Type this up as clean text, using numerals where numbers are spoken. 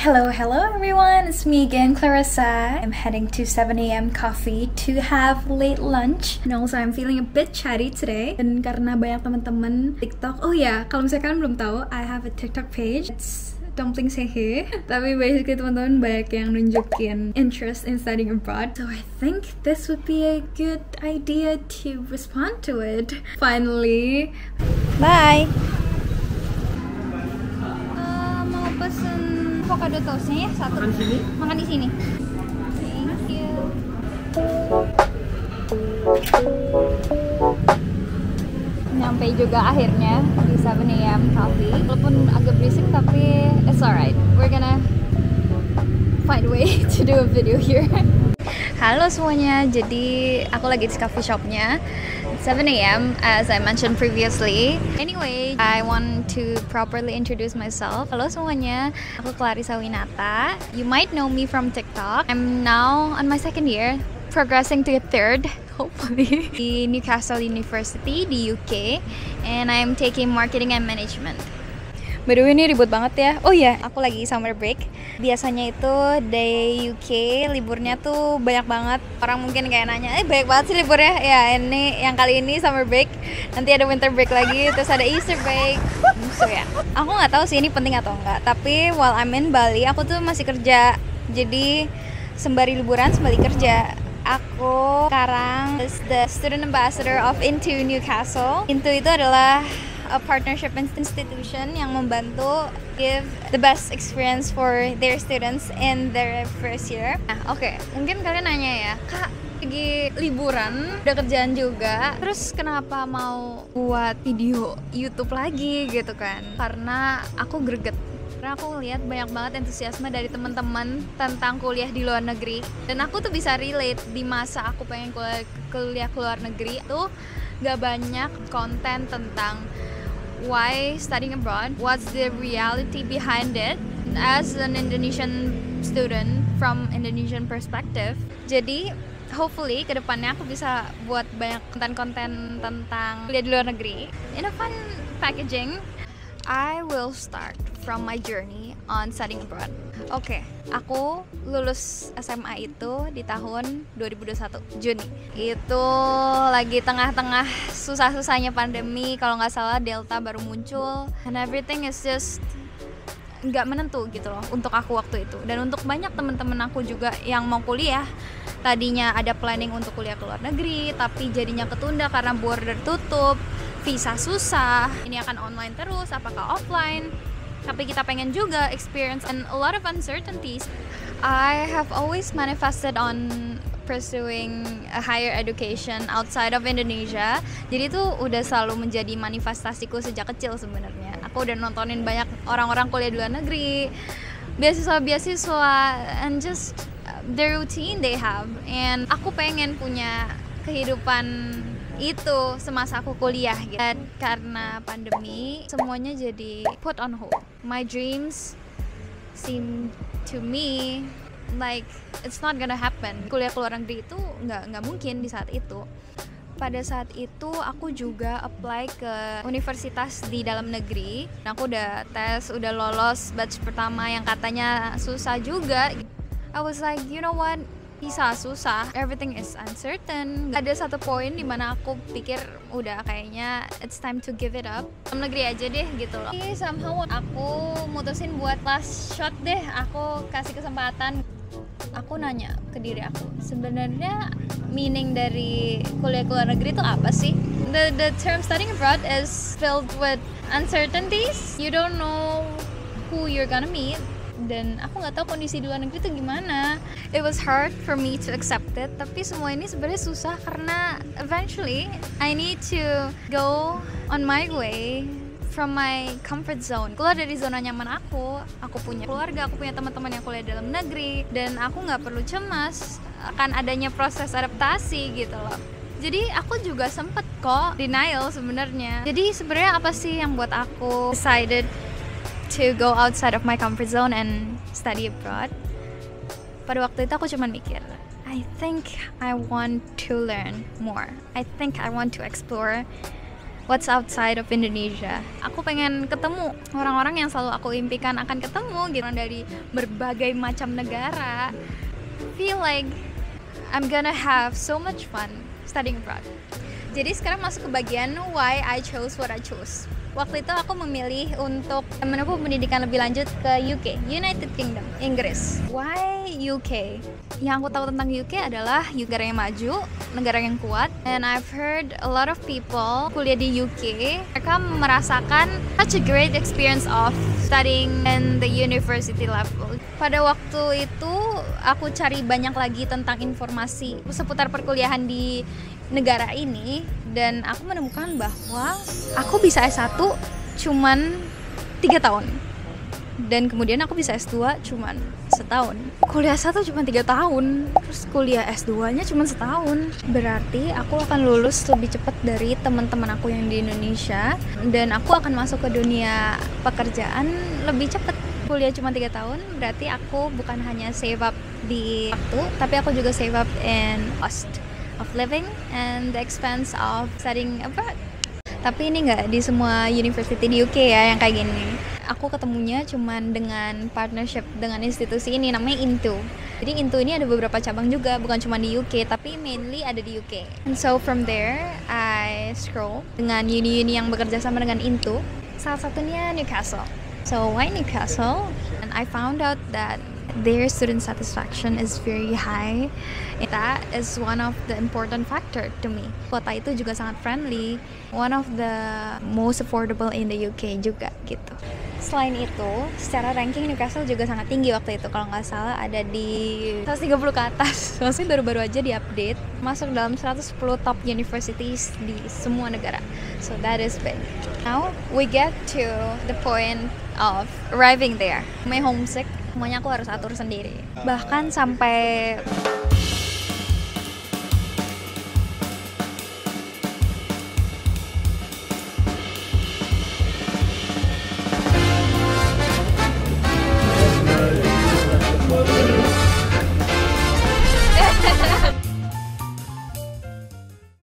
Hello everyone, it's me again, Clarissa. I'm heading to 7 a.m. coffee to have late lunch. And also I'm feeling a bit chatty today. Dan karena banyak teman-teman TikTok. Oh ya, kalau misalnya kalian belum tahu, I have a TikTok page. It's Dumpling Sehe. Tapi basically teman-teman banyak yang nunjukin interest in studying abroad. So I think this would be a good idea to respond to it. Finally. Bye! Mau pesen avocado toastnya ya, satu. Makan sini? Makan di sini. Thank you. Nyampe juga akhirnya di 7 a.m. coffee. Walaupun agak berisik tapi it's alright. We're gonna find a way to do a video here. Halo semuanya, jadi aku lagi di coffee shopnya 7 a.m. as I mentioned previously. Anyway, I want to properly introduce myself. Halo semuanya, aku Clarissa Winata. You might know me from TikTok. I'm now on my second year, progressing to a third, hopefully, di Newcastle University di UK, and I'm taking marketing and management. By the way, ini ribut banget ya. Oh iya, aku lagi summer break. Biasanya itu di UK liburnya tuh banyak banget. Orang mungkin kayak nanya, banyak banget sih liburnya. Ya, ini yang kali ini summer break. Nanti ada winter break lagi, terus ada Easter break. So ya, aku nggak tahu sih ini penting atau enggak. Tapi while I'm in Bali, aku tuh masih kerja. Jadi sembari liburan, sembari kerja. Aku sekarang is the student ambassador of Into Newcastle. Into itu adalah a partnership institution yang membantu give the best experience for their students in their first year. Nah, oke, mungkin kalian nanya ya, Kak, lagi liburan, udah kerjaan juga, terus kenapa mau buat video YouTube lagi gitu kan? Karena aku greget. Karena aku lihat banyak banget antusiasme dari teman-teman tentang kuliah di luar negeri, dan aku tuh bisa relate di masa aku pengen kuliah ke luar negeri tuh gak banyak konten tentang why studying abroad, what's the reality behind it as an Indonesian student from Indonesian perspective. Jadi hopefully kedepannya aku bisa buat banyak konten-konten tentang kuliah di luar negeri in a fun packaging. I will start from my journey on studying abroad. Oke, aku lulus SMA itu di tahun 2021, Juni. Itu lagi tengah-tengah susah-susahnya pandemi, kalau nggak salah Delta baru muncul, and everything is just nggak menentu gitu loh untuk aku waktu itu. Dan untuk banyak temen-temen aku juga yang mau kuliah, tadinya ada planning untuk kuliah ke luar negeri, tapi jadinya ketunda karena border tutup, visa susah, ini akan online terus, apakah offline? Tapi kita pengen juga experience and a lot of uncertainties. I have always manifested on pursuing a higher education outside of Indonesia. Jadi itu udah selalu menjadi manifestasiku sejak kecil sebenarnya. Aku udah nontonin banyak orang-orang kuliah di luar negeri, beasiswa-beasiswa, and just the routine they have. And aku pengen punya kehidupan itu semasa aku kuliah gitu. Dan karena pandemi semuanya jadi put on hold. My dreams seem to me like it's not gonna happen. Kuliah ke luar negeri itu nggak mungkin di saat itu. Pada saat itu aku juga apply ke universitas di dalam negeri. Aku udah tes, udah lolos batch pertama yang katanya susah juga. I was like, you know what? Bisa susah, everything is uncertain. Ada satu poin dimana aku pikir udah kayaknya it's time to give it up. Dalam negeri aja deh gitu loh. Tapi somehow aku mutusin buat last shot deh. Aku kasih kesempatan. Aku nanya ke diri aku, sebenarnya meaning dari kuliah ke luar negeri itu apa sih? The term studying abroad is filled with uncertainties. You don't know who you're gonna meet. Dan aku nggak tahu kondisi di luar negeri itu gimana. It was hard for me to accept it, tapi semua ini sebenarnya susah karena eventually I need to go on my way from my comfort zone. Keluar dari zona nyaman aku punya keluarga, aku punya teman-teman yang kuliah dalam negeri, dan aku nggak perlu cemas akan adanya proses adaptasi gitu loh. Jadi aku juga sempet kok denial sebenarnya. Jadi sebenarnya apa sih yang buat aku decided to go outside of my comfort zone and study abroad? Pada waktu itu aku cuma mikir, I think I want to learn more. I think I want to explore what's outside of Indonesia. Aku pengen ketemu orang-orang yang selalu aku impikan akan ketemu gitu, dari berbagai macam negara. Feel like I'm gonna have so much fun studying abroad. Jadi sekarang masuk ke bagian why I chose what I chose. Waktu itu aku memilih untuk menempuh pendidikan lebih lanjut ke UK, United Kingdom, Inggris. Why UK? Yang aku tahu tentang UK adalah negara yang maju, negara yang kuat. And I've heard a lot of people kuliah di UK, mereka merasakan such a great experience of studying in the university level. Pada waktu itu aku cari banyak lagi tentang informasi seputar perkuliahan di negara ini, dan aku menemukan bahwa aku bisa S1 cuman 3 tahun, dan kemudian aku bisa S2 cuman setahun. Kuliah S1 cuma 3 tahun, terus kuliah S2 nya cuma setahun. Berarti aku akan lulus lebih cepat dari teman-teman aku yang di Indonesia, dan aku akan masuk ke dunia pekerjaan lebih cepat. Kuliah cuma 3 tahun, berarti aku bukan hanya save up di waktu, tapi aku juga save up in cost of living and the expense of studying abroad. Tapi ini nggak di semua university di UK ya yang kayak gini. Aku ketemunya cuman dengan partnership dengan institusi ini, namanya INTO. Jadi INTO ini ada beberapa cabang juga, bukan cuma di UK, tapi mainly ada di UK. And so from there, I scroll dengan uni-uni yang bekerja sama dengan INTO. Salah satunya Newcastle. So why Newcastle? And I found out that their student satisfaction is very high. That is one of the important factor to me. Kota itu juga sangat friendly, one of the most affordable in the UK juga gitu. Selain itu, secara ranking Newcastle juga sangat tinggi waktu itu. Kalau nggak salah ada di 130 ke atas. Maksudnya baru-baru aja di-update, masuk dalam 110 top universities di semua negara. So that is big. Now we get to the point of arriving there. My homesick, semuanya aku harus atur sendiri. Bahkan sampai